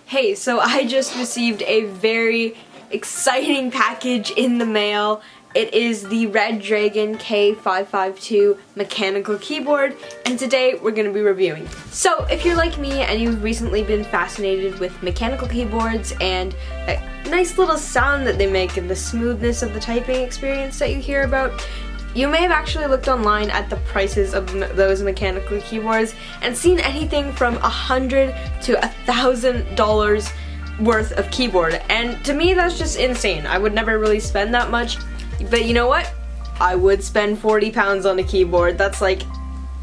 Hey, so I just received a very exciting package in the mail. It is the Red Dragon K552 mechanical keyboard, and today we're going to be reviewing. So if you're like me and you've recently been fascinated with mechanical keyboards and a nice little sound that they make and the smoothness of the typing experience that you hear about, you may have actually looked online at the prices of those mechanical keyboards and seen anything from $100 to $1,000 worth of keyboard. And to me, that's just insane. I would never really spend that much. But you know what? I would spend 40 pounds on a keyboard. That's like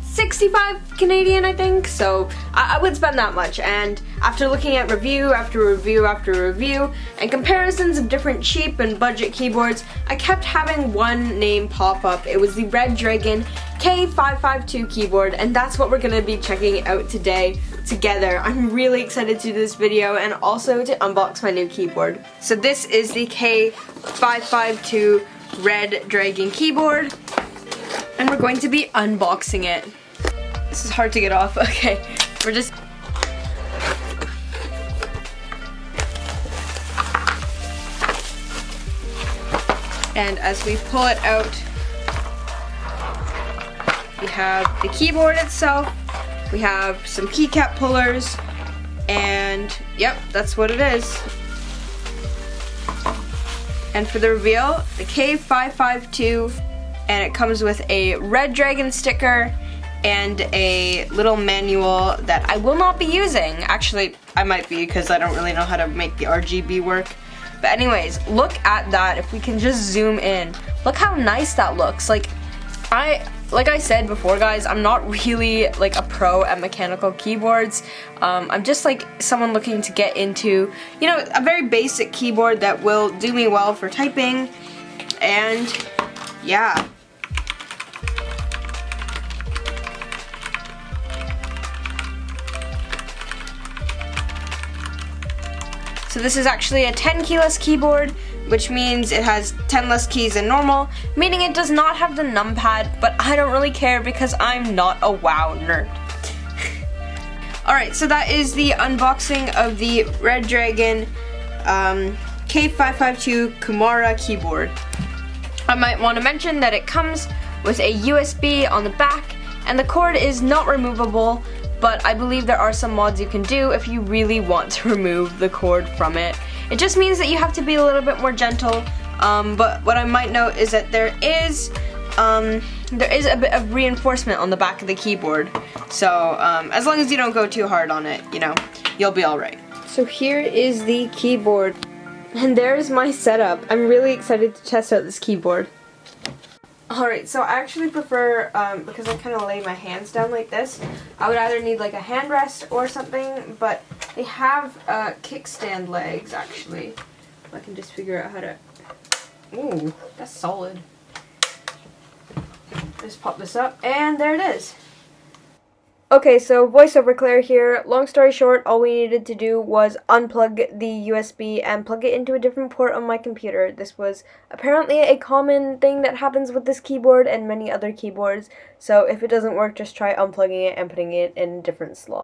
65 Canadian, I think. So I would spend that much. And after looking at review after review after review and comparisons of different cheap and budget keyboards, I kept having one name pop up. It was the Red Dragon K552 keyboard, and that's what we're going to be checking out today together. I'm really excited to do this video and also to unbox my new keyboard. So this is the K552 Red Dragon keyboard, and we're going to be unboxing it. This is hard to get off. Okay, we're just... And as we pull it out, we have the keyboard itself, we have some keycap pullers, and yep, that's what it is. And for the reveal, the K552, and it comes with a Red Dragon sticker and a little manual that I will not be using. Actually, I might be, because I don't really know how to make the RGB work. But anyways, look at that. If we can just zoom in, look how nice that looks. Like I said before, guys, I'm not really like a pro at mechanical keyboards. I'm just like someone looking to get into, you know, a very basic keyboard that will do me well for typing. And yeah. So this is actually a 10 keyless keyboard, which means it has 10 less keys than normal, meaning it does not have the numpad, but I don't really care because I'm not a WoW nerd. Alright, so that is the unboxing of the Red Dragon K552 Kumara keyboard. I might want to mention that it comes with a USB on the back, and the cord is not removable, but I believe there are some mods you can do if you really want to remove the cord from it. It just means that you have to be a little bit more gentle, but what I might note is that there is a bit of reinforcement on the back of the keyboard. So as long as you don't go too hard on it, you know, you'll be alright. So here is the keyboard, and there's my setup. I'm really excited to test out this keyboard. Alright, so I actually prefer, because I kind of lay my hands down like this, I would either need like a hand rest or something, but they have kickstand legs, actually. If I can just figure out how to... Ooh, that's solid. Just pop this up, and there it is. Okay, so voiceover Claire here. Long story short, all we needed to do was unplug the USB and plug it into a different port on my computer. This was apparently a common thing that happens with this keyboard and many other keyboards, so if it doesn't work, just try unplugging it and putting it in a different slot.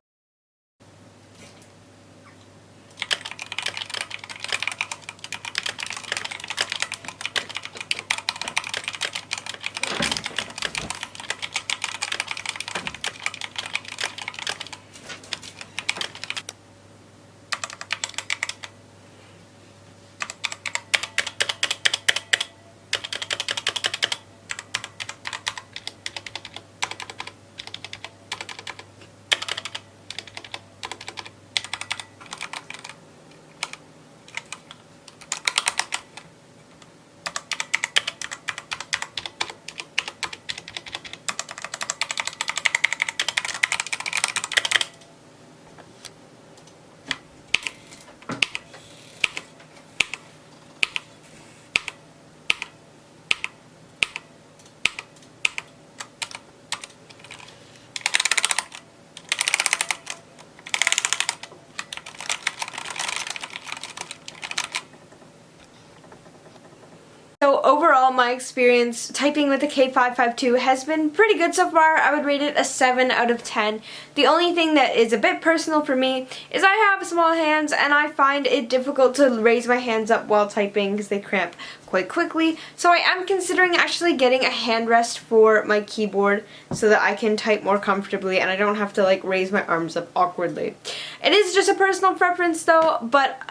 overall, my experience typing with the K552 has been pretty good so far. I would rate it a 7 out of 10. The only thing that is a bit personal for me is I have small hands and I find it difficult to raise my hands up while typing because they cramp quite quickly. So I am considering actually getting a hand rest for my keyboard so that I can type more comfortably and I don't have to like raise my arms up awkwardly. It is just a personal preference though, but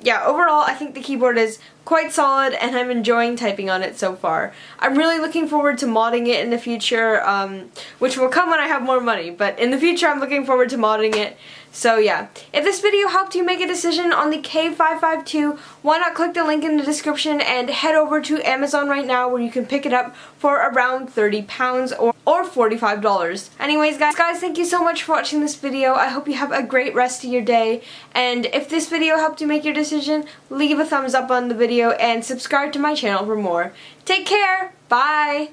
yeah, overall I think the keyboard is quite solid and I'm enjoying typing on it so far. I'm really looking forward to modding it in the future, which will come when I have more money, but in the future I'm looking forward to modding it. So yeah, if this video helped you make a decision on the K552, why not click the link in the description and head over to Amazon right now where you can pick it up for around £30 or $45. Anyways guys, thank you so much for watching this video. I hope you have a great rest of your day, and if this video helped you make your decision, leave a thumbs up on the video and subscribe to my channel for more. Take care, bye!